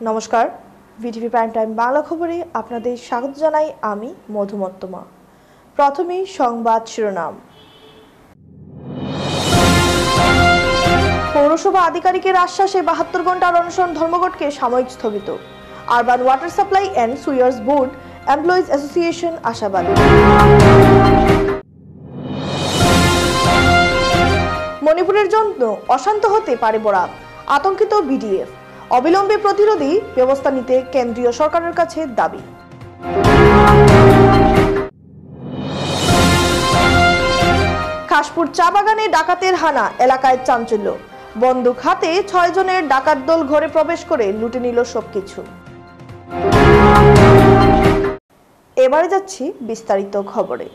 নমস্কার, VTV prime time Bangla খবরে আপনাদের স্বাগত জানাই আমি মধুমত্তমা। প্রথমেই সংবাদ শিরোনাম। পৌরসভা আধিকারিকের আশ্বাসে ৭২ ঘন্টার অনশন ধর্মঘটকে সাময়িক স্থগিত। Urban water supply and sewers board employees association আশাবাদী। মণিপুরের জন্য অশান্ত হতে পারে বরাক, আতঙ্কিত বিডিএফ। অবিলম্বে প্রতিরোধী ব্যবস্থা নিতে কেন্দ্রীয় সরকারের কাছে দাবি। খাসপুর চা বাগানে ডাকাতের হানা, এলাকায় চাঞ্চল্য। বন্দুক হাতে ৬ জনের ডাকাত দল ঘরে প্রবেশ করে লুটে নিল সবকিছু। এবারে যাচ্ছি বিস্তারিত খবরে।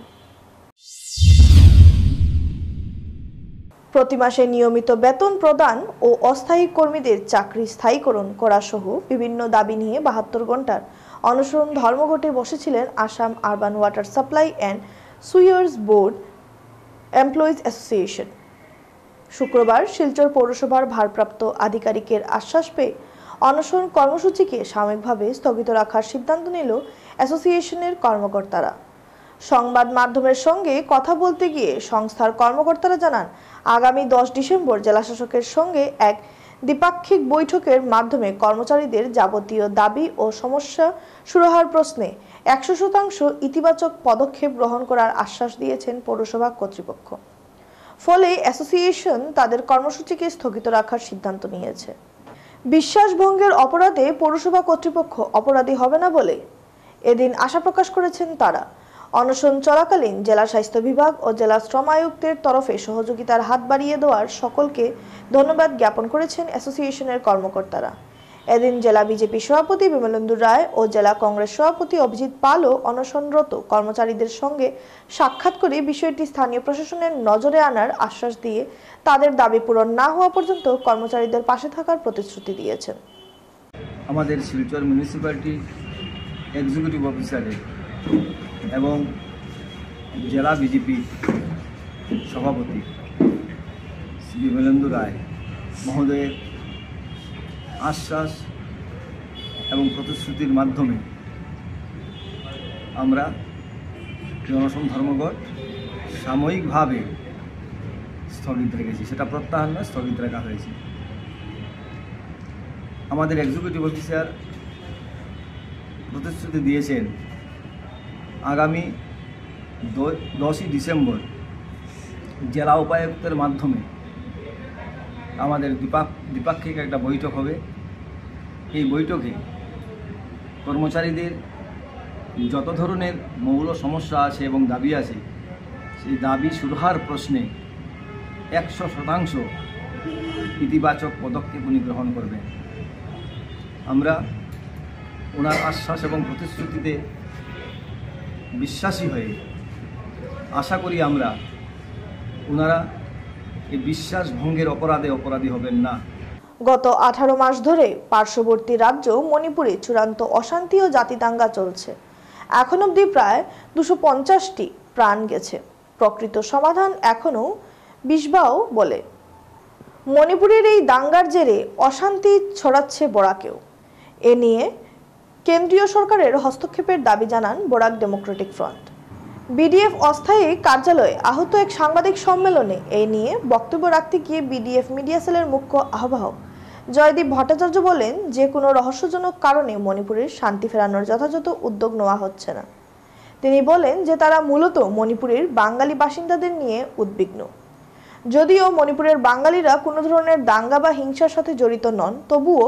প্রতি মাসে নিয়মিত বেতন প্রদান ও অস্থায়ী কর্মীদের চাকরি স্থায়ীকরণ করা সহ বিভিন্ন দাবি নিয়ে ৭২ ঘন্টার অনশন ধর্মঘটে বসেছিলেন Assam urban water supply and sewers board employees association. শুক্রবার শিলচর পৌরসভার ভারপ্রাপ্ত আধিকারিকের আশ্বাস পেয়ে অনশন কর্মসূচিকে সাময়িকভাবে স্থগিত রাখার সিদ্ধান্ত নিল অ্যাসোসিয়েশনের কর্মকর্তারা। সংবাদ মাধ্যমের সঙ্গে কথা বলতে গিয়ে সংস্থার কর্মকর্তারা জানান, আগামী ১০ ডিসেম্বর জেলাশাসকের সঙ্গে এক দ্বিপাক্ষিক বৈঠকের মাধ্যমে কর্মচারীদের যাবতীয় দাবি ও সমস্যা সুরাহার প্রশ্নে ১০০% ইতিবাচক পদক্ষেপ গ্রহণ করার আশ্বাস দিয়েছেন পৌরসভা কর্তৃপক্ষ। ফলে অ্যাসোসিয়েশন তাদের কর্মসূচিকে স্থগিত রাখার সিদ্ধান্ত নিয়েছে। বিশ্বাসভঙ্গের অপরাধে পৌরসভা কর্তৃপক্ষ অপরাধী হবে না বলে এদিন আশা প্রকাশ করেছেন তারা। অনশন চলাকালীন জেলা স্বাস্থ্য বিভাগ ও জেলা শ্রম আয়ুক্তের তরফে সহযোগিতার হাত বাড়িয়ে দেওয়ার সকলকে ধন্যবাদ জ্ঞাপন করেছেন অ্যাসোসিয়েশনের কর্মকর্তারা। এদিন জেলা বিজেপি সভাপতি বিমলেন্দু রায় ও জেলা কংগ্রেস সভাপতি অভিজিৎ পালও অনশনরত কর্মচারীদের সঙ্গে সাক্ষাৎ করে বিষয়টি স্থানীয় প্রশাসনের নজরে আনার আশ্বাস দিয়ে তাদের দাবি পূরণ না হওয়া পর্যন্ত কর্মচারীদের পাশে থাকার প্রতিশ্রুতি দিয়েছেন। আমাদের শিলচর মিউনিসিপ্যালিটি এক্সিকিউটিভ অফিসারের এবং জেলা বিজেপি সভাপতি শ্রী বিমলেন্দু রায় মহোদয়ের আশ্বাস এবং প্রতিশ্রুতির মাধ্যমে আমরা অনশন ধর্মঘট সাময়িকভাবে স্থগিত রেখেছি। সেটা প্রত্যাহার নয়, স্থগিত রাখা হয়েছে। আমাদের এক্সিকিউটিভ অফিসার প্রতিশ্রুতি দিয়েছেন আগামী 10ই ডিসেম্বর জেলা উপায়ুক্তের মাধ্যমে আমাদের দ্বিপাক্ষিক একটা বৈঠক হবে। এই বৈঠকে কর্মচারীদের যত ধরনের মৌল সমস্যা আছে এবং দাবি আছে, সেই দাবি সুরাহার প্রশ্নে ১০০% ইতিবাচক পদক্ষেপ উনি গ্রহণ করবেন। আমরা ওনার আশ্বাস এবং প্রতিশ্রুতিতে বিশ্বাসী হয়ে আশা করি আমরা ওনারা এই বিশ্বাস ভঙ্গের অপরাধী হবেন না। গত 18 মাস ধরে পার্শ্ববর্তী রাজ্য মণিপুরে চূড়ান্ত অশান্তি ও জাতিদাঙ্গা চলছে। এখন অবধি প্রায় 250টি প্রাণ গেছে। প্রকৃত সমাধান এখনও বিষবাও বলে। মণিপুরের এই দাঙ্গার জেরে অশান্তি ছড়াচ্ছে বরাকেও। এ নিয়ে কেন্দ্রীয় সরকারের হস্তক্ষেপের দাবি জানান বরাক ডেমোক্রেটিক ফ্রন্ট। বিডিএফ অস্থায়ী কার্যালয়ে আহত এক সাংবাদিক সম্মেলনে এই নিয়ে বক্তব্য রাখতে গিয়ে বিডিএফ মিডিয়া সেলের মুখ্য আহ্বায়ক জয়দীপ ভট্টাচার্য বলেন, যে কোনো রহস্যজনক কারণে মণিপুরের শান্তি ফেরানোর যথাযথ উদ্যোগ নেওয়া হচ্ছে না। তিনি বলেন যে তারা মূলত মণিপুরের বাঙালি বাসিন্দাদের নিয়ে উদ্বিগ্ন। যদিও মণিপুরের বাঙালিরা কোনো ধরনের দাঙ্গা বা হিংসার সাথে জড়িত নন, তবুও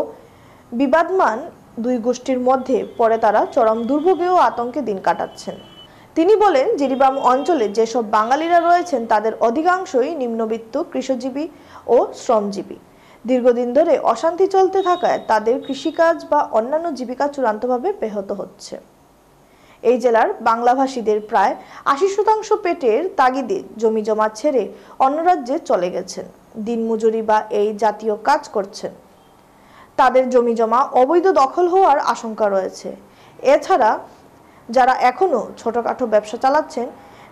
বিবাদমান দুই গোষ্ঠীর মধ্যে পরে তারা চরম দুর্ভোগে ও আতঙ্কে দিন কাটাচ্ছেন। তিনি বলেন, জিরিবাম অঞ্চলে যেসব বাঙালিরা রয়েছেন তাদের অধিকাংশই নিম্নবিত্ত কৃষিজীবী ও শ্রমজীবী। দীর্ঘদিন ধরে অশান্তি চলতে থাকায় তাদের কৃষিকাজ বা অন্যান্য জীবিকা চূড়ান্তভাবে ব্যাহত হচ্ছে। এই জেলার বাংলাভাষীদের প্রায় 80% পেটের তাগিদে জমি জমা ছেড়ে অন্য রাজ্যে চলে গেছেন, দিনমজুরি বা এই জাতীয় কাজ করছেন। তাদের জমি জমা অবৈধ দখল হওয়ার আশঙ্কা রয়েছে। এছাড়া যারা এখনো ছোটখাটো ব্যবসা চালাচ্ছেন,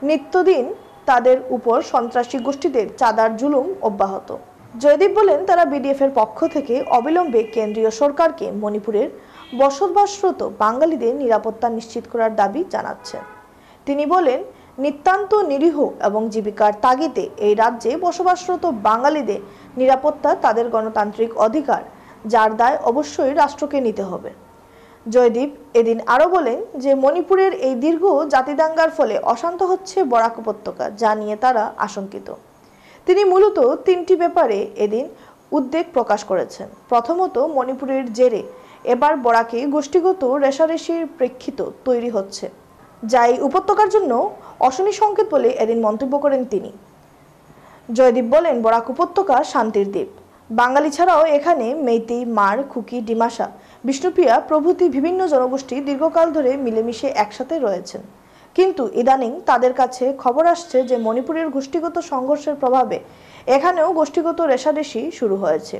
নিত্যদিন তাদের উপর সন্ত্রাসী গোষ্ঠীদের চাঁদার জুলুম অব্যাহত। জয়দীপ বলেন, তারা বিডিএফ এর পক্ষ থেকে অবিলম্বে কেন্দ্রীয় সরকারকে মণিপুরের বসবাসরত বাঙালিদের নিরাপত্তা নিশ্চিত করার দাবি জানাচ্ছেন। তিনি বলেন, নিতান্ত নিরীহ এবং জীবিকার তাগিদে এই রাজ্যে বসবাসরত বাঙালিদের নিরাপত্তা তাদের গণতান্ত্রিক অধিকার, যার দায় অবশ্যই রাষ্ট্রকে নিতে হবে। জয়দীপ এদিন আরও বলেন যে মণিপুরের এই দীর্ঘ জাতিদাঙ্গার ফলে অশান্ত হচ্ছে বরাক উপত্যকা, যা নিয়ে তারা আশঙ্কিত। তিনি মূলত তিনটি ব্যাপারে এদিন উদ্বেগ প্রকাশ করেছেন। প্রথমত, মণিপুরের জেরে এবার বরাকে গোষ্ঠীগত রেষারেষির প্রেক্ষিত তৈরি হচ্ছে, যা এই উপত্যকার জন্য অশনি সংকেত বলে এদিন মন্তব্য করেন তিনি। জয়দীপ বলেন, বরাক উপত্যকা শান্তির দ্বীপ। বাঙালি ছাড়াও এখানে মেইতেই, মার, কুকি, ডিমাসা, বিষ্ণুপ্রিয়া প্রভৃতি বিভিন্ন জনগোষ্ঠী দীর্ঘকাল ধরে মিলেমিশে একসাথে রয়েছেন। কিন্তু ইদানিং তাদের কাছে খবর আসছে যে মণিপুরের গোষ্ঠীগত সংঘর্ষের প্রভাবে এখানেও গোষ্ঠীগত রেষারেষি শুরু হয়েছে।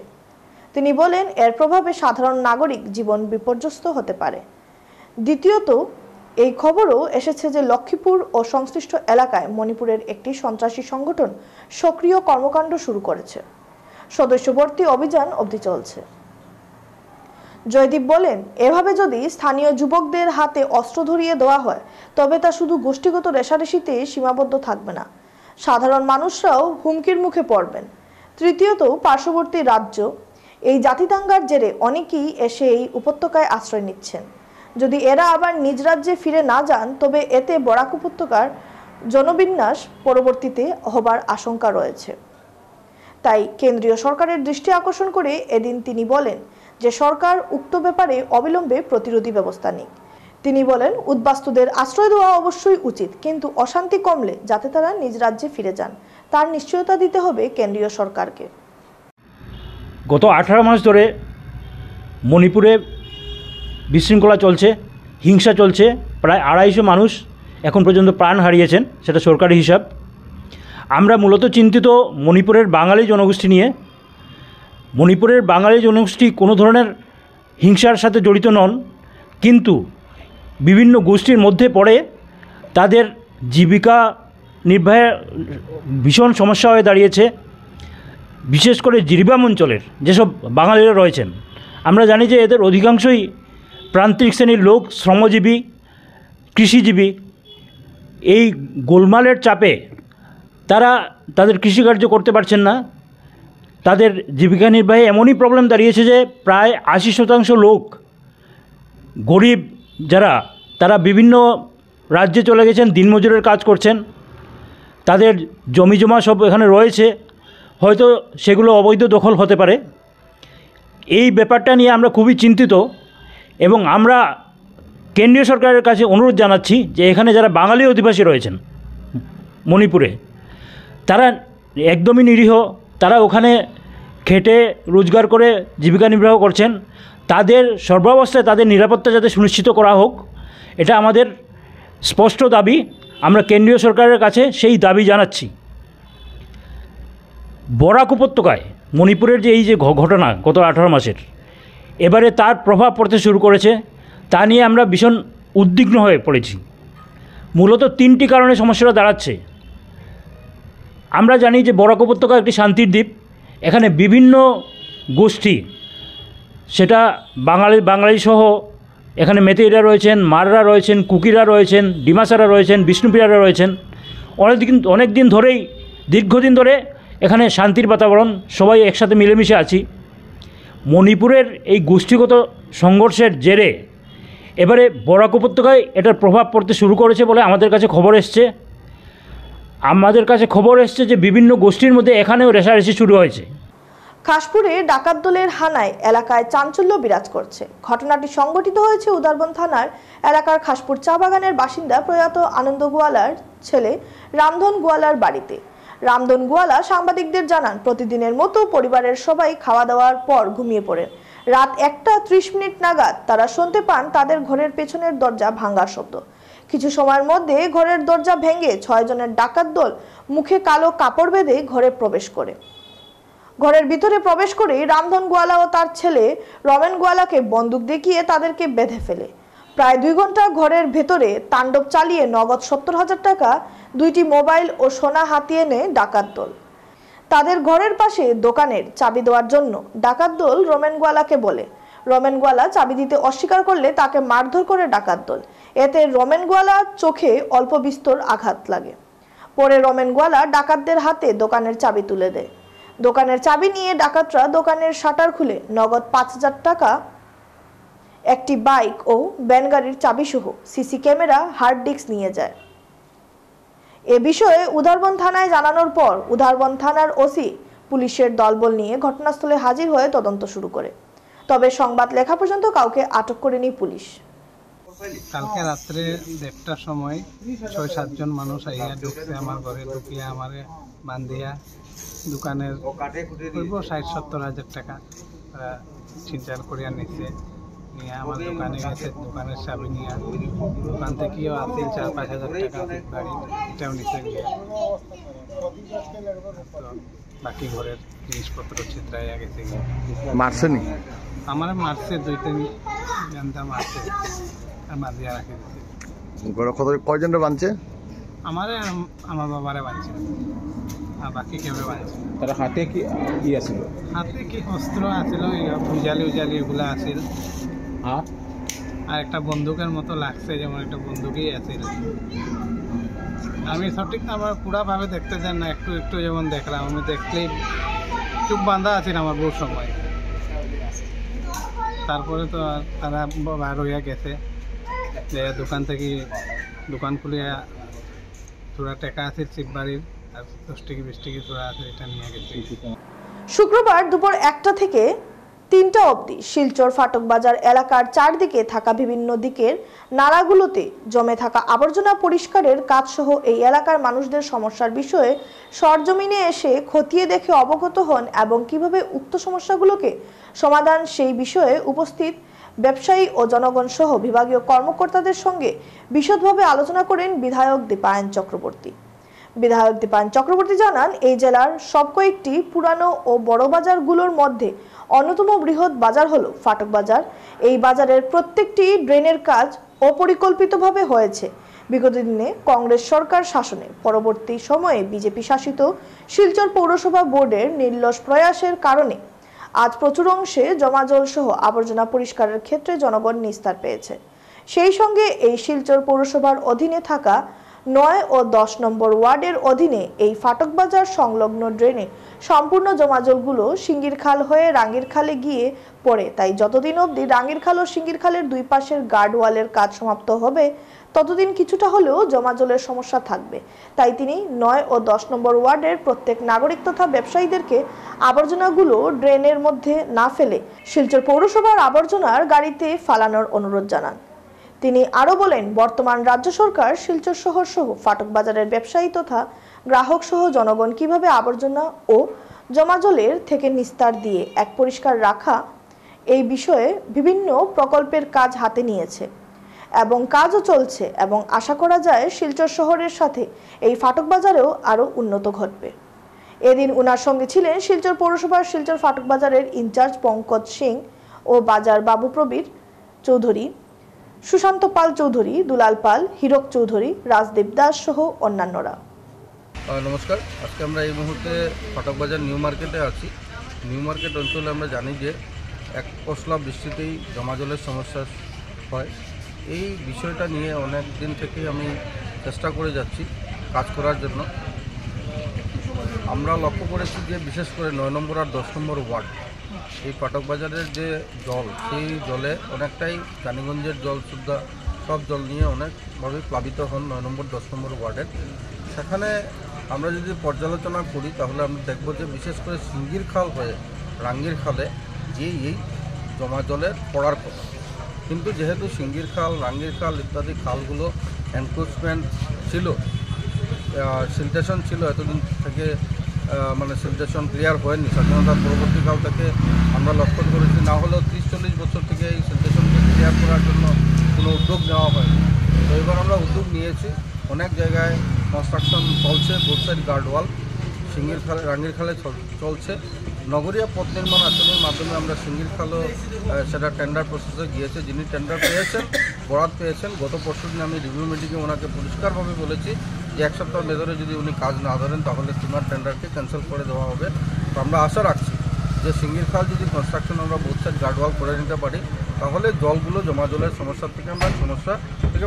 তিনি বলেন, এর প্রভাবে সাধারণ নাগরিক জীবন বিপর্যস্ত হতে পারে। দ্বিতীয়ত, এই খবরও এসেছে যে লক্ষ্মীপুর ও সংশ্লিষ্ট এলাকায় মণিপুরের একটি সন্ত্রাসী সংগঠন সক্রিয় কর্মকাণ্ড শুরু করেছে। সদস্যভর্তি অভিযান অবধি চলছে। জয়দীপ বলেন, এভাবে যদি স্থানীয় যুবকদের হাতে অস্ত্র ধরিয়ে দেওয়া হয় তবে তা শুধু গোষ্ঠীগত রেষারেষিতে সীমাবদ্ধ থাকবে না, সাধারণ মানুষরাও হুমকির মুখে পড়বেন। তৃতীয়ত, পার্শ্ববর্তী রাজ্য এই জাতিদাঙ্গার জেরে অনেকেই এসে এই উপত্যকায় আশ্রয় নিচ্ছেন। যদি এরা আবার নিজ রাজ্যে ফিরে না যান তবে এতে বরাক উপত্যকার জনবিন্যাস পরবর্তীতে হবার আশঙ্কা রয়েছে। তাই কেন্দ্রীয় সরকারের দৃষ্টি আকর্ষণ করে এদিন তিনি বলেন যে সরকার উক্ত ব্যাপারে অবিলম্বে প্রতিরোধী ব্যবস্থা নিক। তিনি বলেন, উদ্বাস্তুদের আশ্রয় দেওয়া অবশ্যই উচিত, কিন্তু অশান্তি কমলে যাতে তারা নিজ রাজ্যে ফিরে যান তার নিশ্চয়তা দিতে হবে কেন্দ্রীয় সরকারকে। গত 18 মাস ধরে মণিপুরে বিশৃঙ্খলা চলছে, হিংসা চলছে। প্রায় 250 মানুষ এখন পর্যন্ত প্রাণ হারিয়েছেন, সেটা সরকারি হিসাব। আমরা মূলত চিন্তিত মণিপুরের বাঙালি জনগোষ্ঠী নিয়ে। মণিপুরের বাঙালি জনগোষ্ঠী কোনো ধরনের হিংসার সাথে জড়িত নন, কিন্তু বিভিন্ন গোষ্ঠীর মধ্যে পড়ে তাদের জীবিকা নির্বাহে ভীষণ সমস্যা হয়ে দাঁড়িয়েছে। বিশেষ করে জিরিবাম অঞ্চলের যেসব বাঙালিরা রয়েছেন, আমরা জানি যে এদের অধিকাংশই প্রান্তিক শ্রেণীর লোক, শ্রমজীবী, কৃষিজীবী। এই গোলমালের চাপে তারা তাদের কৃষিকার্য করতে পারছেন না। তাদের জীবিকা নির্বাহে এমনই প্রবলেম দাঁড়িয়েছে যে প্রায় 80% লোক গরিব যারা, তারা বিভিন্ন রাজ্যে চলে গেছেন, দিনমজুরের কাজ করছেন। তাদের জমি জমা সব এখানে রয়েছে, হয়তো সেগুলো অবৈধ দখল হতে পারে। এই ব্যাপারটা নিয়ে আমরা খুবই চিন্তিত এবং আমরা কেন্দ্রীয় সরকারের কাছে অনুরোধ জানাচ্ছি যে এখানে যারা বাঙালি অধিবাসী রয়েছেন মণিপুরে, তারা একদমই নিরীহ। তারা ওখানে খেটে রোজগার করে জীবিকা নির্বাহ করছেন। তাদের সর্বাবস্থায় তাদের নিরাপত্তা যাতে সুনিশ্চিত করা হোক, এটা আমাদের স্পষ্ট দাবি। আমরা কেন্দ্রীয় সরকারের কাছে সেই দাবি জানাচ্ছি। বরাক উপত্যকায় মণিপুরের যে এই যে ঘটনা গত 18 মাসের, এবারে তার প্রভাব পড়তে শুরু করেছে। তা নিয়ে আমরা ভীষণ উদ্বিগ্ন হয়ে পড়েছি। মূলত 3টি কারণে সমস্যাটা দাঁড়াচ্ছে। আমরা জানি যে বরাক উপত্যকা একটি শান্তির দ্বীপ। এখানে বিভিন্ন গোষ্ঠী, সেটা বাঙালি সহ এখানে মেতেইরা রয়েছেন, মাররা রয়েছেন, কুকিরা রয়েছেন, ডিমাসারা রয়েছেন, বিষ্ণুপ্রিয়ারা রয়েছেন। অনেক দিন ধরেই, দীর্ঘদিন ধরে এখানে শান্তির বাতাবরণ, সবাই একসাথে মিলেমিশে আছি। মণিপুরের এই গোষ্ঠীগত সংঘর্ষের জেরে এবারে বরাক উপত্যকায় এটার প্রভাব পড়তে শুরু করেছে বলে আমাদের কাছে খবর এসছে যে বিভিন্ন গোষ্ঠীর মধ্যে এখানেও রেষারেষি শুরু হয়েছে। খাসপুরে ডাকাত দলের হানায় এলাকায় চাঞ্চল্য বিরাজ করছে। ঘটনাটি সংঘটিত হয়েছে উদারবন থানার এলাকার খাসপুর চা বাগানের বাসিন্দা প্রয়াত আনন্দ গোয়ালার ছেলে রামধন গোয়ালার বাড়িতে। রামধন গোয়ালা সাংবাদিকদের জানান, প্রতিদিনের মতো পরিবারের সবাই খাওয়া দাওয়ার পর ঘুমিয়ে পড়েন। রাত 1:30 নাগাদ তারা শুনতে পান তাদের ঘরের পেছনের দরজা ভাঙার শব্দ। কিছু সময়ের মধ্যে ঘরের দরজা ভেঙে 6 জনের ডাকাত দল মুখে কালো কাপড় বেঁধে ঘরে প্রবেশ করে। ঘরের ভিতরে প্রবেশ করে রামধন গোয়ালা ও তার ছেলে রমেন গোয়ালাকে বন্দুক দেখিয়ে তাদেরকে বেঁধে ফেলে। প্রায় 2 ঘন্টা ঘরের ভেতরে তাণ্ডব চালিয়ে নগদ 70,000 টাকা, 2টি মোবাইল ও সোনা হাতিয়ে নেয় ডাকাত দল। তাদের ঘরের পাশে দোকানের চাবি দেওয়ার জন্য ডাকাত দল রমেন গোয়ালাকে বলে। রমেন গোয়ালা চাবি দিতে অস্বীকার করলে তাকে মারধর করে ডাকাত দল। এতে রমেন গোয়ালার চোখে অল্প বিস্তর আঘাত লাগে। পরে রমেন গোয়ালা ডাকাতদের হাতে দোকানের চাবি তুলে দেয়। দোকানের চাবি নিয়ে ডাকাতরা দোকানের শাটার খুলে নগদ 5,000 টাকা, একটি বাইক ও ভ্যান গাড়ির চাবি সহ সিসি ক্যামেরা, হার্ড ডিস্ক নিয়ে যায়। এ বিষয়ে উধারবন থানায় জানানোর পর উধারবন থানার ওসি পুলিশের দলবল নিয়ে ঘটনাস্থলে হাজির হয়ে তদন্ত শুরু করে। তবে সংবাদ লেখা পর্যন্ত কাউকে আটক করেনি পুলিশ। কালকে রাত্রে 1টার সময় 6-7 জন মানুষ আইয়া ঢুকছে আমার ঘরে, ঢুকিয়া আমারে বান্ধিয়া দোকানের 60-70 হাজার টাকা ছিনতাই করিয়া নিচ্ছে। নিয়ে আমার দোকানে গেছে, দোকানের চাবি নিয়ে দোকান থেকেও আসছিল 4-5 হাজার টাকা গাড়ি, এটাও নিচে গিয়ে বাকি ঘরের জিনিসপত্র ছিনতাইয়া গেছে। মারছেনি আমার মারছে 2-3 ঘন্টা মারছে আর বাঁধিয়া রাখি দিচ্ছে। কয়জনটা বানছে? আমারে আমার বাবারে বাঁধছে আর বাকি কেউ বাঁধছে। তার হাতে কি আছিল? হাতে কি অস্ত্র আছিল, উজালি এগুলা আছিল। আর একটা বন্দুকের মতো লাগছে, যেমন একটা বন্দুকই আছিল। আমি সঠিক আমার পুরাভাবে দেখতে চান না, একটু যেমন দেখলাম। আমি দেখলেই চোখ বাঁধা আছিল আমার বহু সময়। তারপরে তো তারা বার হইয়া গেছে, যে দোকান থেকে দোকান খুলিয়া তোরা টাকা আছে চিপ বাড়ির আর 10-20 টাকা তোরা আছে, এটা নিয়ে গেছে। শুক্রবার দুপুর 1টা থেকে 3টা অবধি শিলচর ফাটক বাজার এলাকার চারদিকে থাকা বিভিন্ন দিকের নালাগুলোতে জমে থাকা আবর্জনা পরিষ্কারের কাজ সহ এই এলাকার মানুষদের সমস্যার বিষয়ে সরজমিনে এসে খতিয়ে দেখে অবগত হন এবং কিভাবে উক্ত সমস্যাগুলোকে সমাধান সেই বিষয়ে উপস্থিত ব্যবসায়ী ও জনগণ সহ বিভাগীয় কর্মকর্তাদের সঙ্গে বিশদভাবে আলোচনা করেন বিধায়ক দীপায়ন চক্রবর্তী। বিধায়ক দীপায়ন চক্রবর্তী জানান, এই জেলার সব কয়েকটি পুরানো ও বড় বাজারগুলোর মধ্যে অন্যতম বৃহৎ বাজার হলো ফাটক বাজার। এই বাজারের প্রত্যেকটি ড্রেনের কাজ অপরিকল্পিতভাবে হয়েছে। বিগত দিনে কংগ্রেস সরকার শাসনে পরবর্তী সময়ে বিজেপি শাসিত শিলচর পৌরসভা বোর্ডের নির্লস প্রয়াসের কারণে আজ প্রচুর অংশে জমাজল সহ আবর্জনা পরিষ্কারের ক্ষেত্রে জনগণ নিস্তার পেয়েছে। সেই সঙ্গে এই শিলচর পৌরসভার অধীনে থাকা 9 ও 10 নম্বর ওয়ার্ডের অধীনে এই ফাটক বাজার সংলগ্ন ড্রেনে সম্পূর্ণ জমাজলগুলো সিঙ্গির খাল হয়ে রাঙ্গির খালে গিয়ে পড়ে। তাই যতদিন অবধি রাঙ্গির খাল ও সিঙ্গির খালের দুই পাশের গার্ড ওয়ালের কাজ সমাপ্ত হবে ততদিন কিছুটা হলেও জমাজলের সমস্যা থাকবে। তাই তিনি 9 ও 10 নম্বর ওয়ার্ডের প্রত্যেক নাগরিক তথা ব্যবসায়ীদেরকে আবর্জনাগুলো ড্রেনের মধ্যে না ফেলে শিলচর পৌরসভার আবর্জনার গাড়িতে ফালানোর অনুরোধ জানান। তিনি আরো বলেন, বর্তমান রাজ্য সরকার শিলচর শহর সহ ফাটক বাজারের ব্যবসায়ী তথা গ্রাহক সহ জনগণ কিভাবে আবর্জনা ও জমাজলের থেকে নিস্তার দিয়ে এক পরিষ্কার রাখা এই বিষয়ে বিভিন্ন প্রকল্পের কাজ হাতে নিয়েছে এবং কাজও চলছে এবং আশা করা যায় শিলচর শহরের সাথে এই ফাটক বাজারেও আরো উন্নত ঘটবে। এদিন উনার সঙ্গে ছিলেন শিলচর পৌরসভার শিলচর ফাটক বাজারের ইনচার্জ পঙ্কজ সিং ও বাজার বাবু প্রবীর চৌধুরী, সুশান্ত পাল চৌধুরী, দুলাল পাল, হীরক চৌধুরী, রাজদীপ দাস সহ অন্যান্যরা। নমস্কার, আজকে আমরা এই মুহূর্তে ফাটক বাজার নিউ মার্কেটে আছি। নিউ মার্কেট অঞ্চলে আমরা জানি যে এক পশলা বৃষ্টিতেই জমাজলের সমস্যা হয়। এই বিষয়টা নিয়ে অনেক দিন থেকেই আমি চেষ্টা করে যাচ্ছি কাজ করার জন্য। আমরা লক্ষ্য করেছি যে বিশেষ করে 9 নম্বর আর 10 নম্বর ওয়ার্ড, এই ফাটক বাজারের যে জল, সেই জলে অনেকটাই রানীগঞ্জের জল সুদ্ধা সব জল নিয়ে অনেকভাবে প্লাবিত হন 9 নম্বর 10 নম্বর ওয়ার্ডের। সেখানে আমরা যদি পর্যালোচনা করি তাহলে আমরা দেখব যে বিশেষ করে সিঙ্গির খাল হয়ে রাঙ্গির খালে এই জমা জলের পড়ার কথা। কিন্তু যেহেতু সিঙ্গির খাল, রাঙ্গির খাল ইত্যাদি খালগুলো এনক্রোচমেন্ট ছিল, সিলটেশন ছিল, এতদিন থেকে মানে সিলটেশন ক্লিয়ার হয়নি। স্বাধীনতার পরবর্তীকাল থেকে আমরা লক্ষ্য করেছি, না হলেও 30-40 বছর থেকে এই সিলটেশনকে ক্লিয়ার করার জন্য কোনো উদ্যোগ নেওয়া হয়নি। তো এবার আমরা উদ্যোগ নিয়েছি। অনেক জায়গায় কনস্ট্রাকশন চলছে, বোথ সাইড গার্ডওয়াল সিঙ্গির খালে রাঙ্গির খালে চলছে। নগরীয়া পথ নির্মাণ আসনের মাধ্যমে আমরা সিঙ্গির খালও সেটা টেন্ডার প্রসেসে গিয়েছে। যিনি টেন্ডার পেয়েছেন, বরাদ পেয়েছেন, গত পরশুদিন আমি রিভিউ মিটিংয়ে ওনাকে পরিষ্কারভাবে বলেছি যে এক সপ্তাহের ভেতরে যদি উনি কাজ না ধরেন তাহলে স্টিমার টেন্ডারকে ক্যান্সেল করে দেওয়া হবে। তো আমরা আশা রাখছি যে সিঙ্গির খাল যদি কনস্ট্রাকশন আমরা বোথ সাইড গার্ডওয়াল করে নিতে পারি তাহলে জলগুলো জমা জলের সমস্যা থেকে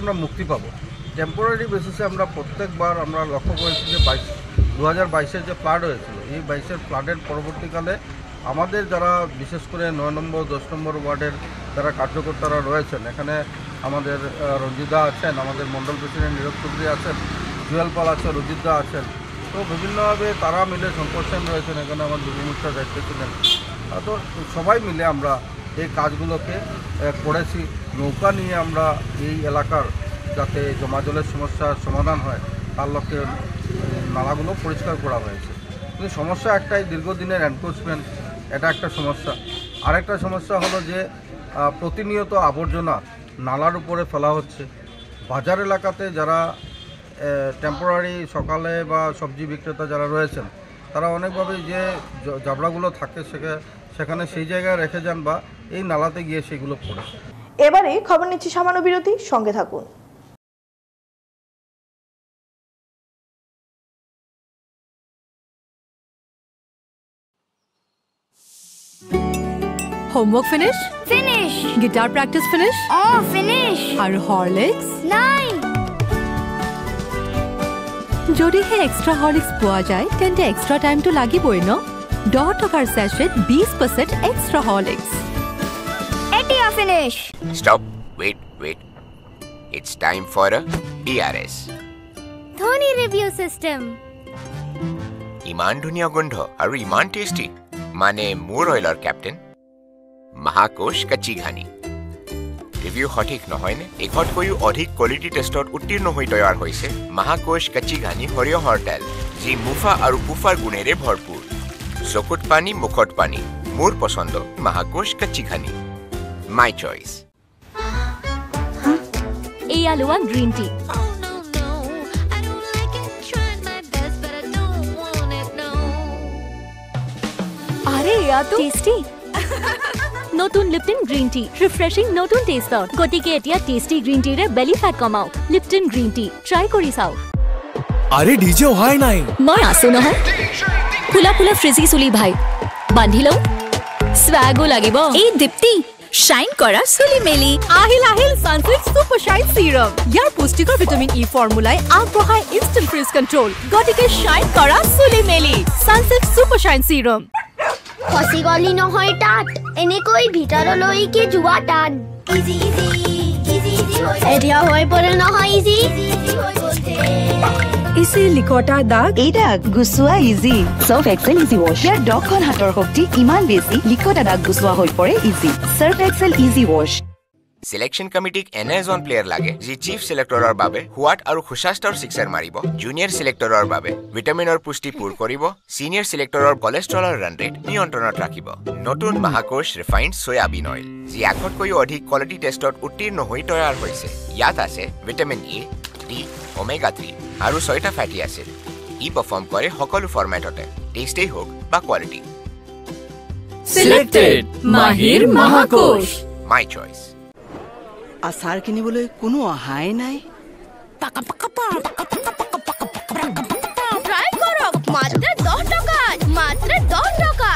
আমরা মুক্তি পাবো। টেম্পোরারি বেসিসে আমরা প্রত্যেকবার আমরা লক্ষ্য করেছি যে 2022-এর যে ফ্লাড হয়েছিল, এই 22-এর ফ্লাডের পরবর্তীকালে আমাদের যারা বিশেষ করে 9 নম্বর 10 নম্বর ওয়ার্ডের যারা কার্যকর্তারা রয়েছেন, এখানে আমাদের রঞ্জিতা আছেন, আমাদের মণ্ডল প্রেসিডেন্ট নীরব চৌধুরী আছেন, জুয়েল পাল আছেন, রঞ্জিতা আছেন, তো বিভিন্নভাবে তারা মিলে শঙ্কর সেন রয়েছেন, এখানে আমার যুবমোর্চার দায়িত্বে ছিলেন। তো সবাই মিলে আমরা এই কাজগুলোকে করেছি। নৌকা নিয়ে আমরা এই এলাকার যাতে জমা জলের সমস্যার সমাধান হয় তার লক্ষ্যে নালাগুলো পরিষ্কার করা হয়েছে। কিন্তু সমস্যা একটাই, দীর্ঘদিনের এনক্রোচমেন্ট, এটা একটা সমস্যা। আরেকটা সমস্যা হলো যে প্রতিনিয়ত আবর্জনা নালার উপরে ফেলা হচ্ছে। বাজার এলাকাতে যারা টেম্পোরারি সকালে বা সবজি বিক্রেতা যারা রয়েছেন তারা অনেকভাবে যে জাবড়াগুলো থাকে সেখানে সেই জায়গায় রেখে যান বা এই নালাতে গিয়ে সেগুলো পড়ে। এবারে খবর নিচ্ছি সামান্য বিরতি, সঙ্গে থাকুন। Homework finish? Finish. Guitar practice finish? Oh, finish. Are Horlicks? 9. যদি হে এক্সট্রা হরলিক্স পোৱা যায় তেন্তে এক্সট্রা টাইমটো লাগিবই ন। 10 টকাৰ সেচেট 20% extra Horlicks. Etia finish. Stop. Wait. It's time for a ERS. Dhoni review system. ইমান ধুনীয়া গোন্ধ আৰু ইমান টেষ্টি, মানে মোৰ অইলৰ কেপ্টেইন মহাকোশ কাচ্চি ঘানি। ৰিভিউ সঠিক নহয়নে? এশতকৈও অধিক কোৱালিটি টেষ্টত উত্তীৰ্ণ হৈ তৈয়াৰ হৈছে মহাকোশ কাচ্চি ঘানি সৰিয়হৰ তেল, যি মুফা আৰু পুফাৰ গুণেৰে ভৰপূৰ। চকুত পানী, মুখত পানী, মোৰ পচন্দ মহাকোশ কাচ্চি ঘানি, মাই চইচ। এয়া লোৱা গ্ৰীণ টি। আরে এয়া তো টেস্টি। নতুন লিপটন গ্ৰীণ টি, ৰিফ্ৰেছিং নতুন টেষ্টত। গতিকে এতিয়া টেষ্টি গ্ৰীণ টিৰে বেলি ফেট কমাওক। লিপটন গ্ৰীণ টি ট্ৰাই কৰি চাওক। আরে ডিজে হয় নাই। মই আছো নহয়। ফুলা ফ্ৰিজি চুলি ভাই বান্ধি লওঁ, স্বাগো লাগিব। এই দীপ্তি শাইন কৰা চুলি মেলি আহিল সানসিল্ক সুপাৰ শাইন সিৰাম। ইয়াৰ পুষ্টিকৰ ভিটামিন ই ফৰ্মুলাই আগবঢ়ায় ইনষ্টেণ্ট ফ্ৰিজ কণ্ট্ৰোল। গতিকে শাইন কৰা চুলি মেলি সানসিল্ক সুপাৰ শাইন সিৰাম। ফসি গলি নহয় তাত, এনেকৈ ভিতৰলৈকে যোৱা টান। ইজি এতিয়া হৈ পৰে নহয় ইজি ইজি লিকটা দাগ, এই দাগ গুচোৱা easy. Surf Excel easy wash. ইয়াৰ 10খন হাতৰ শক্তি ইমান বেছি, লিকটা দাগ গুচোৱা হৈ পৰে easy. Surf Excel easy wash. Selection কমিটিক এনে এজন প্লেয়াৰ লাগে যি চিফ সিলেক্টৰৰ বাবে হোৱাট আৰু খুশাস্তৰ সিক্সাৰ মাৰিব, জুনিয়ৰ সিলেক্টৰৰ বাবে ভিটামিনৰ পুষ্টি পূৰ কৰিব, সিনিয়ৰ সিলেক্টৰৰ কলেষ্ট্ৰলৰ ৰান ৰেট নিয়ন্ত্ৰণত ৰাখিব। নতুন মহাকোশ ৰিফাইন্ড সয়াবিন অইল, যি আগতকৈও অধিক কোৱালিটি টেষ্টত উত্তীৰ্ণ হৈ তৈয়াৰ হৈছে। ইয়াত আছে ভিটামিন এ, ডি, ওমেগা 3 আৰু 6টা ফেটি এচিড। ই পাৰফৰ্ম কৰে সকলো ফৰ্মেটতে, টেষ্টেই হওক বা কোৱালিটি। সিলেক্টেড মাহিৰ মহাকোশ, মাই চইচ। আচাৰ কিনিবলৈ কোনো অহাই নাই। ট্রাই করো মাত্র 10 টাকা, মাত্র 10 টাকা।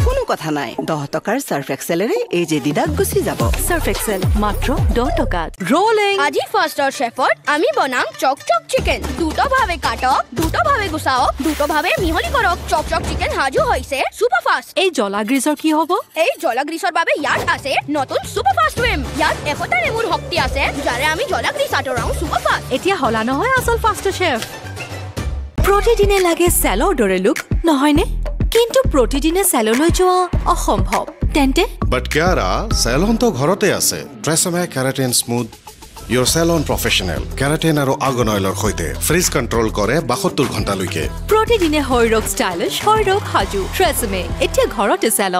কোনো কথা নাই, 10 টকাৰ সাৰ্ফ এক্সেলেৰে এই যে দিদাক গুচি যাব। সার্ফ এক্সেল মাত্র 10 টাকাত। রোলিং আজি ফার্স্ট আর শেফত আমি বনাম চকচক চিকেন। দুটো ভাবে কাটক, দুটো ভাবে গুছাও, দুটো ভাবে মিহলি করক। চকচক চিকেন হাজু হইছে সুপার ফাস্ট। এই জলা গ্ৰীজৰ কি হ'ব? এই জলা গ্ৰীজৰ বাবে ইয়াত আছে নতুন সুপার ফাস্ট উইম। ইয়াত 100টা নেমুৰ শক্তি আছে, যাৰে আমি জলা গ্ৰীজ আঁতৰাও সুপাৰ ফাস্ট। এতিয়া হলা নহয় আসল ফাস্ট শেফ। প্ৰতিদিনে লাগে চেলৰ দৰে লুক নহয়নে? কিন্তু প্ৰতিদিনে চেললৈ যোৱা অসম্ভৱ। তেন্তে বাট কিয়াৰা চেলন তো ঘৰতে আছে। TRESemme keratin smooth your salon professional keratin আৰু আৰ্গন অইলৰ সৈতে ফ্ৰিজ কণ্ট্ৰোল কৰে 72 ঘণ্টালৈকে। প্ৰতিদিনে শৰীৰক ষ্টাইলিছ, শৰীৰক সাজু। ট্ৰেছমে এতিয়া ঘৰতে চেল।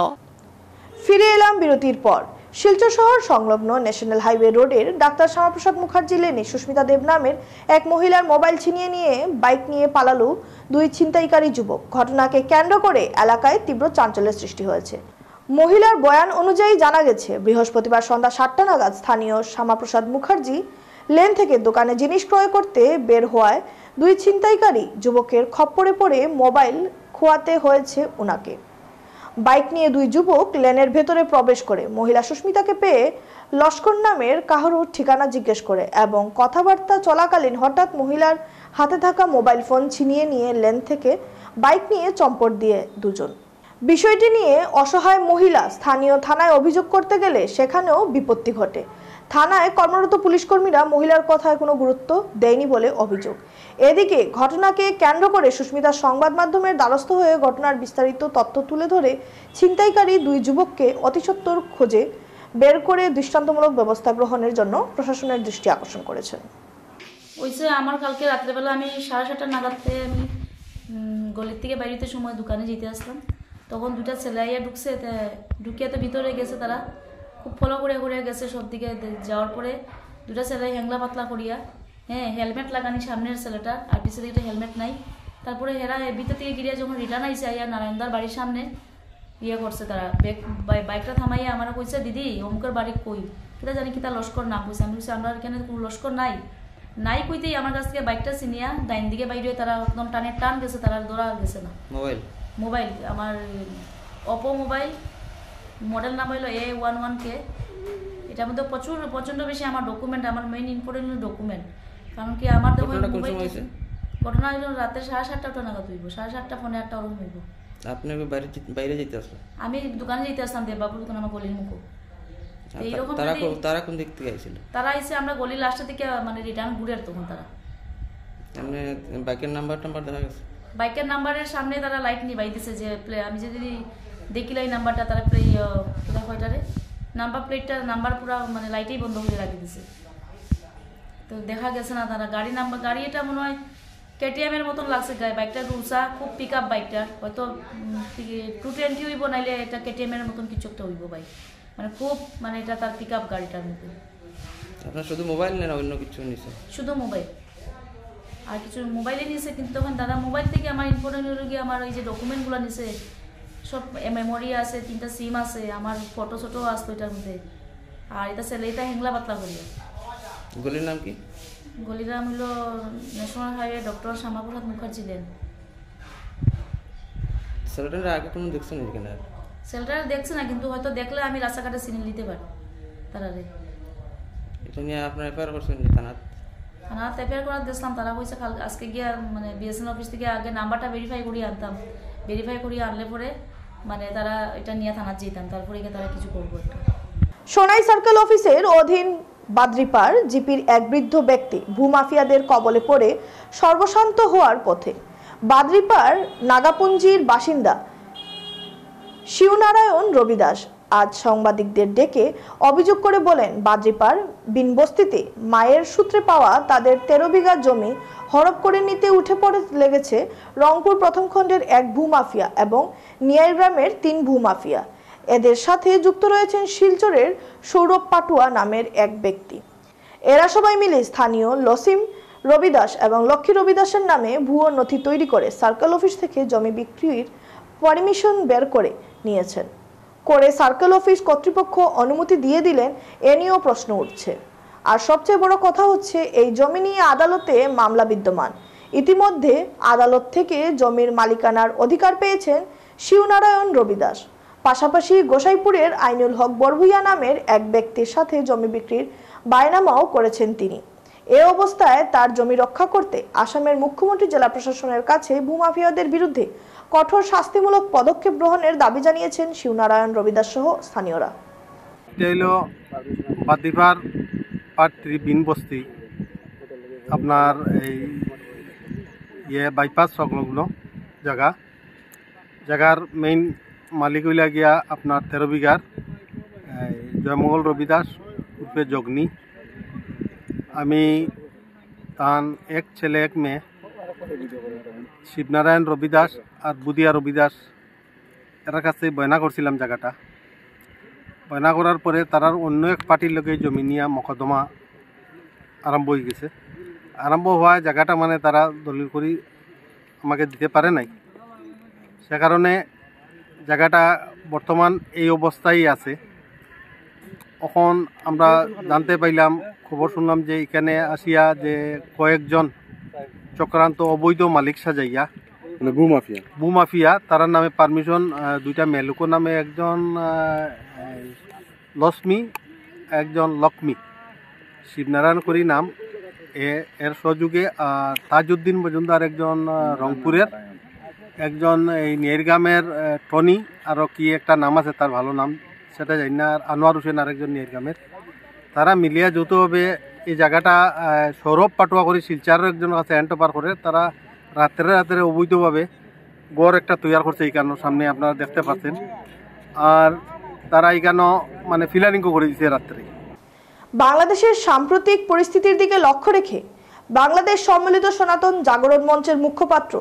ফিরে এলাম বিরতির পর। শিলচর শহর সংলগ্ন ন্যাশনাল হাইওয়ে রোডের ডাক্তার শ্যামাপ্রসাদ মুখার্জি লেনে সুস্মিতা দেব নামের এক মহিলার মোবাইল ছিনিয়ে নিয়ে বাইক নিয়ে পালালো 2 ছিনতাইকারী যুবক। ঘটনাকে কেন্দ্র করে এলাকায় তীব্র চাঞ্চল্যের সৃষ্টি হয়েছে। মহিলার বয়ান অনুযায়ী জানা গেছে, বৃহস্পতিবার সন্ধ্যা 7টা নাগাদ স্থানীয় শ্যামাপ্রসাদ মুখার্জি লেন থেকে দোকানে জিনিস ক্রয় করতে বের হওয়ায় দুই ছিনতাইকারী যুবকের খপ্পরে পড়ে মোবাইল খোয়াতে হয়েছে ওনাকে। বাইক নিয়ে দুই যুবক লেনের ভেতরে প্রবেশ করে মহিলা সুস্মিতাকে পেয়ে লস্কর নামের কাহারুর ঠিকানা জিজ্ঞেস করে এবং কথাবার্তা চলাকালীন হঠাৎ মহিলার হাতে থাকা মোবাইল ফোন ছিনিয়ে নিয়ে লেন থেকে বাইক নিয়ে চম্পট দিয়ে দুজন। বিষয়টি নিয়ে অসহায় মহিলা স্থানীয় থানায় অভিযোগ করতে গেলে সেখানেও বিপত্তি ঘটে। থানায় কর্মরত পুলিশ কর্মীরা মহিলার কথায় কোনো গুরুত্ব দেয়নি বলে অভিযোগ। এদিকে ঘটনাকে কেন্দ্র করে সুস্মিতা সংবাদ মাধ্যমের দ্বারস্থ হয়ে ঘটনার বিস্তারিত তথ্য তুলে ধরে ছিনতাইকারী দুই যুবককে অতিসত্বর খোঁজে বের করে দৃষ্টান্তমূলক ব্যবস্থা গ্রহণের জন্য প্রশাসনের দৃষ্টি আকর্ষণ করেছেন। ওইসে আমার কালকে রাত্রেবেলা আমি 7:30 নাগাদতে আমি গলির থেকে বাইরেতে সময় দোকানে যেতে আসলাম, তখন দুটা ছেলে আইয়া ঢুকছে, ঢুকিয়ে তো ভিতরে গেছে, তারা খুব ফলো করে করে গেছে সব দিকে। যাওয়ার পরে দুটা ছেলে হ্যাংলা পাতলা করিয়া, হ্যাঁ হেলমেট লাগানি সামনের ছেলেটা আর পিছনে দিকে হেলমেট নাই। তারপরে হেরা ভিতর থেকে গিয়ে যখন রিটার্ন আইসে আইয়া নারায়ণদার বাড়ির সামনে ইয়ে করছে, তারা বাইকটা থামাইয়া আমার কইছে, দিদি অমুকের বাড়ি কই, কিতা জানি কিতা লস্কর না কইছে। আমি বলছি আমরা এখানে কোনো লস্কর নাই নাই কইতেই আমার কাছ থেকে বাইকটা চিনিয়া ডাইন দিকে বাইরে তারা একদম টান গেছে, তারা দৌড়া গেছে না। মোবাইল আমার অপো মোবাইল, মডেল নাম হইলো A11K। এটার মধ্যে প্রচণ্ড বেশি আমার ডকুমেন্ট, আমার মেইন ইম্পর্টেন্ট ডকুমেন্ট। কারণ কি আমার ঘটনা হইল রাতে 7:30 নাগাদ হইব, 7:30 ফোনে 8টা ওরকম হইব। আপনি বাইরে যেতে আসলেন? আমি দোকানে যেতে আসলাম, দেববাবুর দোকান আমার গলির মুখো। এইরকম তারা কোন দিক থেকে আইছিল? তারা আইসে আমরা গলির লাস্ট থেকে মানে রিটার্ন ঘুরে তখন তারা। মানে বাইকের নাম্বার দেখা গেছে? বাইকের নাম্বারের সামনে তারা লাইট নিবাই দিছে, যে আমি যদি দেখিলাই এই নাম্বারটা, তারা কয়টারে নাম্বার প্লেটটা নাম্বার পুরা মানে লাইটেই বন্ধ করে রাখি দিছে। তো দেখা গেছে না তারা গাড়ি এটা মনে হয় KTM এর মতন লাগছে। বাইকটা উঁচা, খুব পিক আপ বাইকটা, হয়তো 220 হইব, নাইলে এটা KTM এর মতন কিছু একটা হইব বাইক, মানে খুব মানে এটা তার পিক আপ গাড়িটার মতো। আপনার শুধু মোবাইল নেন, অন্য কিছু নিছে? শুধু মোবাইল, আর কিছু মোবাইলে নিছে। কিন্তু তখন দাদা মোবাইল থেকে আমার ইম্পর্টেন্ট হলো গিয়ে আমার ওই যে ডকুমেন্টগুলো নিছে, সব মেমোরি আছে, 3টা সিম আছে, আমার ফটো ছোটো আসতো এটার মধ্যে। আর এটা ছেলে এটা হ্যাংলা পাতলা করিয়া। গলির নাম কি? গলির নাম হলো national highway doctor Shyama Prasad Mukherjee lane. ছেলেটার আগে কোনো দেখছেন এখানে? ছেলেটা দেখছে না, কিন্তু হয়তো দেখলে আমি রাস্তাঘাটে চিনে নিতে পারি তারারে। এটা নিয়ে আপনার এফআইআর করছেন থানাত? থানাত এফআইআর করার দেখলাম, তারা কইছে আজকে গিয়ে মানে BSN অফিস থেকে আগে নাম্বারটা ভেরিফাই করিয়ে আনতাম, ভেরিফাই করিয়ে আনলে পরে মানে তারা এটা নিয়ে থানাত যেতাম, তারপরে তারা কিছু করবো একটা। সোনাই সার্কেল অফিসের অধীন বাদ্রিপাড় জিপির এক বৃদ্ধ ব্যক্তি ভূমাফিয়াদের কবলে পড়ে সর্বশান্ত হওয়ার পথে। বাদ্রিপাড় নাগাপুঞ্জির বাসিন্দা শিবনারায়ণ রবিদাস আজ সাংবাদিকদের ডেকে অভিযোগ করে বলেন, বাদ্রিপাড় বিনবস্তিতে মায়ের সূত্রে পাওয়া তাদের 13 বিঘা জমি হড়প করে নিতে উঠে পড়ে লেগেছে রংপুর প্রথম খণ্ডের এক ভূমাফিয়া এবং নিয়াই গ্রামের 3 ভূমাফিয়া। এদের সাথে যুক্ত রয়েছেন শিলচরের সৌরভ পাটুয়া নামের এক ব্যক্তি। এরা সবাই মিলে স্থানীয় লসিম রবিদাস এবং লক্ষ্মী রবিদাসের নামে ভুয়ো নথি তৈরি করে সার্কেল অফিস থেকে জমি বিক্রির পারমিশন বের করে নিয়েছেন। সার্কেল অফিস কর্তৃপক্ষ অনুমতি দিয়ে দিলেন, এ নিয়েও প্রশ্ন উঠছে। আর সবচেয়ে বড় কথা হচ্ছে, এই জমি নিয়ে আদালতে মামলা বিদ্যমান। ইতিমধ্যে আদালত থেকে জমির মালিকানার অধিকার পেয়েছেন শিবনারায়ণ রবিদাস। পাশাপাশি গোসাইপুরের আইনুল হক বরভুইয়া নামের এক ব্যক্তির সাথে জমি বিক্রির বায়নামাও করেছেন তিনি। এ অবস্থায় তার জমি রক্ষা করতে আসামের মুখ্যমন্ত্রী জেলা প্রশাসনের কাছে ভূমাফিয়াদের বিরুদ্ধে কঠোর শাস্তিমূলক পদক্ষেপ গ্রহণের দাবি জানিয়েছেন শিবনারায়ণ রবিদাস সহ স্থানীয়রা। বাদ্রিপাড় পার্ট 3 বিনবস্তি, আপনার এই বাইপাস সংলগ্ন জায়গার মেইন মালিক হইলা গিয়া আপনার 13 বিঘার জয়মঙ্গল রবিদাস উর্ফে জগনি। আমি তার এক ছেলে এক মেয়ে শিবনারায়ণ রবিদাস আর বুদিয়া রবিদাস এর কাছে বয়না করছিলাম জায়গাটা। বয়না করার পরে তারার অন্য এক পার্টির লোকে জমি নিয়ে মকদ্দমা আরম্ভ হয়ে গেছে। আরম্ভ হওয়ায় জায়গাটা মানে তারা দলিল করে আমাকে দিতে পারে নাই। সে কারণে জায়গাটা বর্তমান এই অবস্থায় আছে। এখন আমরা জানতে পাইলাম, খবর শুনলাম যে এখানে আসিয়া যে কয়েকজন চক্রান্ত অবৈধ মালিক সাজাইয়া ভূমাফিয়া তারার নামে পারমিশন, দুইটা মেলুকো নামে একজন লক্ষ্মী, একজন লক্ষ্মী, শিবনারায়ণ করি নাম, এর সহযোগে তাজউদ্দিন মজুমদার একজন রংপুরের, একজন এই নিয়ারগামের টনি, আরও কি একটা নাম আছে তার ভালো নাম সেটা জানি না, আর আনোয়ার হোসেন আরেকজন নিয়ারগামের, তারা মিলিয়া যৌথভাবে এই জায়গাটা সৌরভ পাটোয়া করে শিলচারের একজন কাছে হ্যান্ড ওভার করে তারা রাত্রে অবৈধভাবে গড় একটা তৈরি করছে। এইখানের সামনে আপনারা দেখতে পাচ্ছেন, আর তারা এইখানে মানে ফিলারিংও করে দিচ্ছে রাত্রে। বাংলাদেশের সাম্প্রতিক পরিস্থিতির দিকে লক্ষ্য রেখে বাংলাদেশ সম্মিলিত সনাতন জাগরণ মঞ্চের মুখপাত্র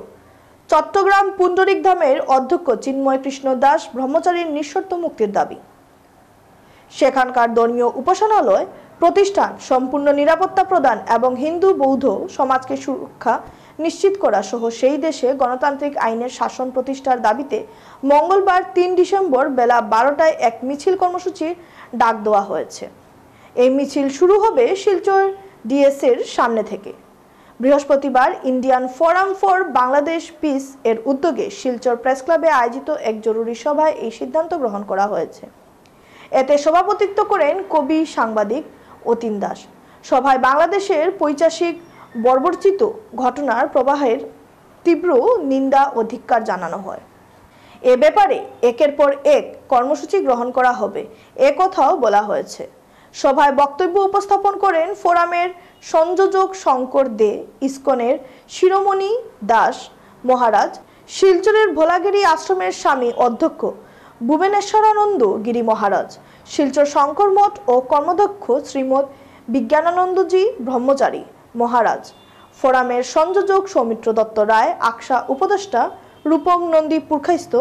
চট্টগ্রাম পুণ্ডরিক ধামের অধ্যক্ষ চিন্ময় কৃষ্ণ দাস ব্রহ্মচারীর নিঃশর্ত মুক্তির দাবি। সেখানকার ধর্মীয় উপাসনালয় প্রতিষ্ঠান সম্পূর্ণ নিরাপত্তা প্রদান এবং হিন্দু বৌদ্ধ সমাজকে সুরক্ষা নিশ্চিত করা সহ সেই দেশে গণতান্ত্রিক আইনের শাসন প্রতিষ্ঠার দাবিতে মঙ্গলবার ৩ ডিসেম্বর বেলা ১২টায় এক মিছিল কর্মসূচির ডাক দেওয়া হয়েছে। এই মিছিল শুরু হবে শিলচর ডিএসের সামনে থেকে। বৃহস্পতিবার Indian forum for Bangladesh piece এর উদ্যোগে শিলচর প্রেস ক্লাবে আয়োজিত এক জরুরি সভায় এই সিদ্ধান্ত গ্রহণ করা হয়েছে। এতে সভাপতিত্ব করেন কবি সাংবাদিক অতীন দাস। সভায় বাংলাদেশের পৈশাচিক বর্বরচিত ঘটনার প্রবাহের তীব্র নিন্দা ও ধিক্কার জানানো হয়। এ ব্যাপারে একের পর এক কর্মসূচি গ্রহণ করা হবে এ কথাও বলা হয়েছে। সভায় বক্তব্য উপস্থাপন করেন ফোরামের সংযোজক শঙ্কর দে, ইসকনের শিরোমণি দাস মহারাজ, শিলচরের ভোলাগিরি আশ্রমের স্বামী অধ্যক্ষ ভুবনেশ্বরানন্দ গিরি মহারাজ, শিলচর শঙ্কর মঠ ও কর্মদক্ষ শ্রীমৎ বিজ্ঞানানন্দজি ব্রহ্মচারী মহারাজ, ফোরামের সংযোজক সৌমিত্র দত্ত রায়, আকশা উপদেষ্টা রূপম নন্দী পুরখাইস্ত,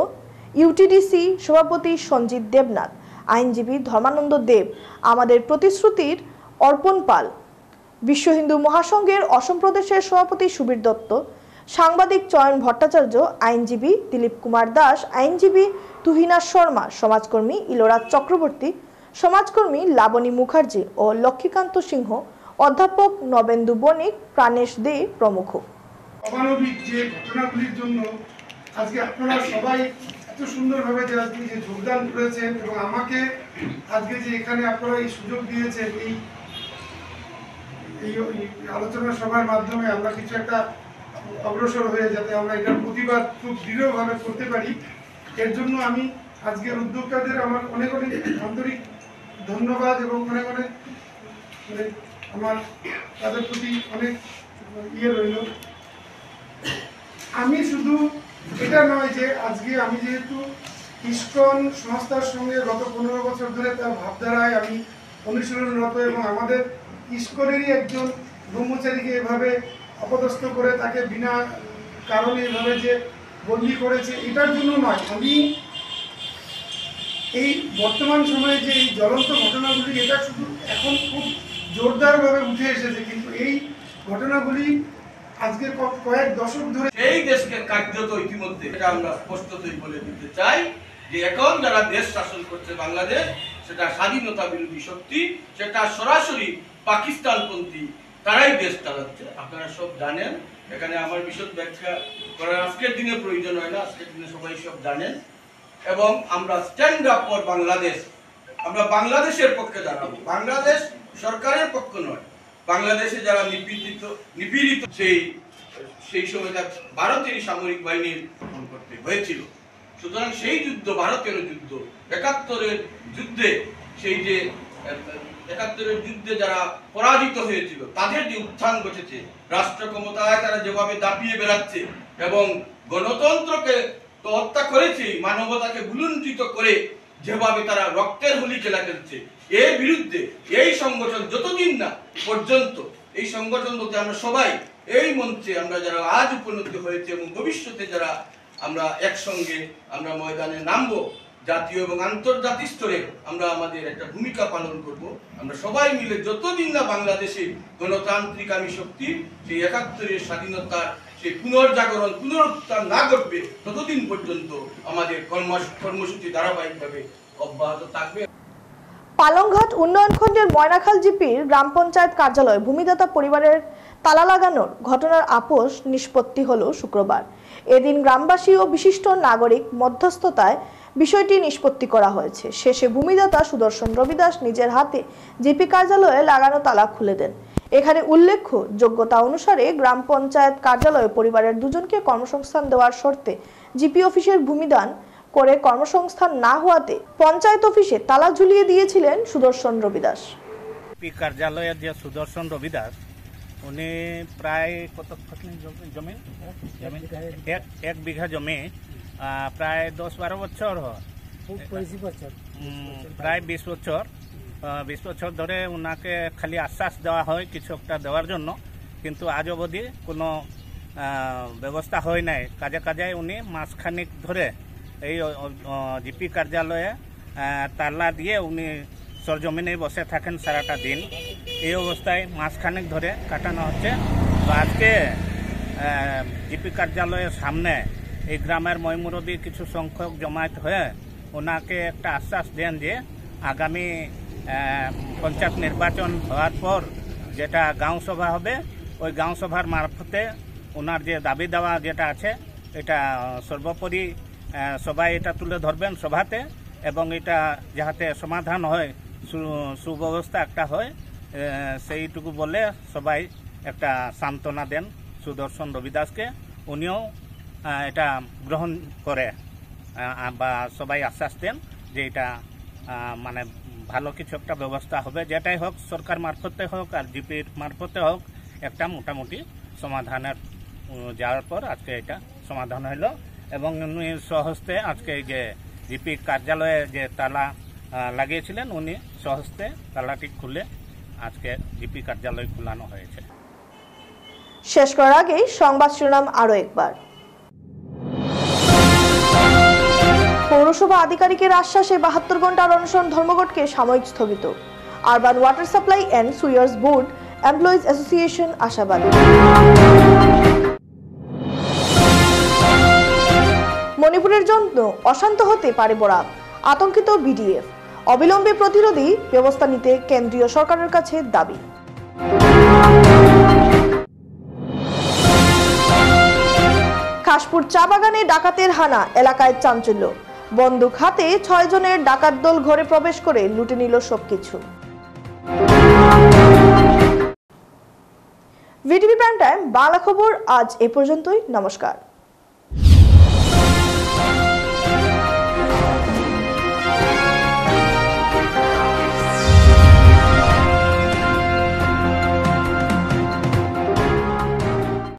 ইউটিডিসি সভাপতি সঞ্জিত দেবনাথ, আইনজীবী ধর্মানন্দ দেব, আমাদের প্রতিশ্রুতির অর্পণ পাল, বিশ্ব হিন্দু মহাসংঘের অসম প্রদেশের সভাপতি সুবীর দত্ত, সাংবাদিক চয়ন ভট্টাচার্য, আইনজীবী দিলীপ কুমার দাস, আইনজীবী তুহিনা শর্মা, সমাজকর্মী ইলোরাজ চক্রবর্তী, সমাজকর্মী লাবণী মুখার্জি ও লক্ষ্মীকান্ত সিংহ, অধ্যাপক নবেন্দু বণিক, প্রাণেশ দে প্রমুখ। অমানবিক যে ঘটনাগুলির জন্য আজকে আপনারা সবাই এত সুন্দরভাবে যে আজকে যে যোগদান করেছেন এবং আমাকে আজকে যে এখানে আপনারা এই সুযোগ দিয়েছেন এই আলোচনা সভার মাধ্যমে আমরা কিছু একটা অগ্রসর হয়ে যাতে আমরা এটার প্রতিবাদ খুব দৃঢ়ভাবে করতে পারি, এর জন্য আমি আজকের উদ্যোক্তাদের আমার অনেক অনেক আন্তরিক ধন্যবাদ এবং অনেক অনেক আমার তাদের প্রতি অনেক রইল। আমি শুধু এটা নয় যে আজকে আমি যেহেতু ইসকন সংস্থার সঙ্গে গত ১৫ বছর ধরে তার ভাবধারায় আমি অনুশীলনরত এবং আমাদের ইসকনেরই একজন ব্রহ্মচারীকে এভাবে অপদস্থ করে তাকে বিনা কারণে এভাবে যে বদলি করেছে এটার জন্য নয়, আমি এই বর্তমান সময়ে যে এই জ্বলন্ত ঘটনাগুলি এটা শুধু এখন খুব জোরদারভাবে উঠে এসেছে, কিন্তু এই ঘটনাগুলি আজকের কয়েক দশক ধরে এই দেশকে কার্যত ইতিমধ্যে এটা আমরা স্পষ্টতই বলে দিতে চাই যে এখন যারা দেশ শাসন করছে বাংলাদেশ, সেটা স্বাধীনতা বিরোধী শক্তি, সেটা সরাসরি পাকিস্তানপন্থী, তারাই দেশ চালাচ্ছে। আপনারা সব জানেন, এখানে আমার বিশদ ব্যাখ্যা করার আজকের দিনে প্রয়োজন হয় না, আজকের দিনে সবাই সব জানেন। এবং আমরা স্ট্যান্ড আপ ফর বাংলাদেশ, আমরা বাংলাদেশের পক্ষে দাঁড়াবো, বাংলাদেশ সরকারের পক্ষ নয়। বাংলাদেশে যারা নিপীড়িত সেই সময় ভারতেরই সামরিক বাহিনীর গঠন করতে হয়েছিল। সুতরাং সেই যুদ্ধ ভারতের যুদ্ধ, ৭১-এর যুদ্ধে, সেই যে ৭১-এর যুদ্ধে যারা পরাজিত হয়েছিল তাদের যে উত্থান ঘটেছে, রাষ্ট্র ক্ষমতায় তারা যেভাবে দাপিয়ে বেড়াচ্ছে এবং গণতন্ত্রকে তো হত্যা করেছে, মানবতাকে ভুলুণ্ঠিত করে যেভাবে তারা রক্তের হোলি খেলা খেলছে, এর বিরুদ্ধে এই সংগঠন যতদিন না পর্যন্ত, এই সংগঠন বলতে আমরা সবাই এই মঞ্চে আমরা যারা আজ উপনীত হয়েছে এবং ভবিষ্যতে যারা আমরা একসঙ্গে আমরা ময়দানে নামবো, জাতীয় এবং আন্তর্জাতিক স্তরে আমরা আমাদের একটা ভূমিকা পালন করব। আমরা সবাই মিলে যতদিন না বাংলাদেশে গণতান্ত্রিক আমি শক্তি সেই ৭১-এর স্বাধীনতার সেই পুনর্জাগরণ পুনরুত্থান না ঘটবে ততদিন পর্যন্ত আমাদের কর্মসূচি ধারাবাহিকভাবে অব্যাহত থাকবে। পালংঘাট উন্নয়ন খণ্ডের ময়নাখাল জিপির গ্রাম পঞ্চায়েত কার্যালয় ভূমিদাতা পরিবারের তালা লাগানোর ঘটনার আপোষ নিষ্পত্তি হলো শুক্রবার। এদিন গ্রামবাসী ও বিশিষ্ট নাগরিক মধ্যস্থতায় বিষয়টি নিষ্পত্তি করা হয়েছে। শেষে ভূমিদাতা সুদর্শন রবিদাস নিজের হাতে জিপি কার্যালয়ে লাগানো তালা খুলে দেন। এখানে উল্লেখ্য, যোগ্যতা অনুসারে গ্রাম পঞ্চায়েত কার্যালয়ে পরিবারের দুজনকে কর্মসংস্থান দেওয়ার শর্তে জিপি অফিসের ভূমিদান করে কর্মসংস্থান না হওয়াতে পঞ্চায়েত অফিসে তালা ঝুলিয়ে দিয়েছিলেন সুদর্শন রবিদাস। জিপি কার্যালয়ের যে সুদর্শন রবিদাস, উনি প্রায় কত জমি 1 বিঘা জমি প্রায় 10-12 বছর প্রায় 20 বছর ধরে ওনাকে খালি আশ্বাস দেওয়া হয় কিছু একটা দেওয়ার জন্য, কিন্তু আজ অবধি কোনো ব্যবস্থা হয় নাই। কাজে কাজে উনি মাসখানিক ধরে এই জিপি কার্যালয়ে তালা দিয়ে উনি সরজমিনে বসে থাকেন সারাটা দিন। এই অবস্থায় মাসখানেক ধরে কাটানো হচ্ছে। তো আজকে জিপি কার্যালয়ের সামনে এই গ্রামের ময়মুরবি কিছু সংখ্যক জমায়েত হয়ে ওনাকে একটা আশ্বাস দেন যে আগামী পঞ্চায়েত নির্বাচন হওয়ার পর যেটা গাঁও সভা হবে, ওই গাঁও সভার মারফতে ওনার যে দাবি দেওয়া যেটা আছে এটা সর্বোপরি সবাই এটা তুলে ধরবেন সভাতে, এবং এটা যাতে সমাধান হয়, সুব্যবস্থা একটা হয়, সেইটুকু বলে সবাই একটা সান্ত্বনা দেন সুদর্শন রবিদাসকে। উনিও এটা গ্রহণ করে বা সবাই আশ্বাস দেন যে এটা মানে ভালো কিছু একটা ব্যবস্থা হবে, যেটাই হোক সরকার মারফতে হোক আর জিপির মারফতে হোক, একটা মোটামুটি সমাধানের যাওয়ার পর আজকে এটা সমাধান হলো। এবং উনি স্বহস্তে আজকে যে জিপি কার্যালয়ে যে তালা লাগিয়েছিলেন, উনি স্বহস্তে তালাটি খুলে আজকে জিপি কার্যালয় খোলানো হয়েছে। শেষ করার আগেই সংবাদ শিরোনাম আরো একবার। পৌরসভা আধিকারিকের আশ্বাসে 72 ঘন্টার অনশন ধর্মঘটকে সাময়িক স্থগিত। Urban water supply and sewers board employees association আশাবাদী। মণিপুরের জন্য অশান্ত হতে পারে বরাক, আতঙ্কিত বিডিএফ। অবিলম্বে প্রতিরোধী ব্যবস্থা নিতে কেন্দ্রীয় সরকারের কাছে দাবি। খাসপুর চা বাগানে ডাকাতের হানা, এলাকায় চাঞ্চল্য। বন্দুক হাতে 6 জনের ডাকাত দল ঘরে প্রবেশ করে লুটে নিল সবকিছু। ভিটিভি প্রাইম টাইম বাংলা খবর আজ এ পর্যন্তই। নমস্কার।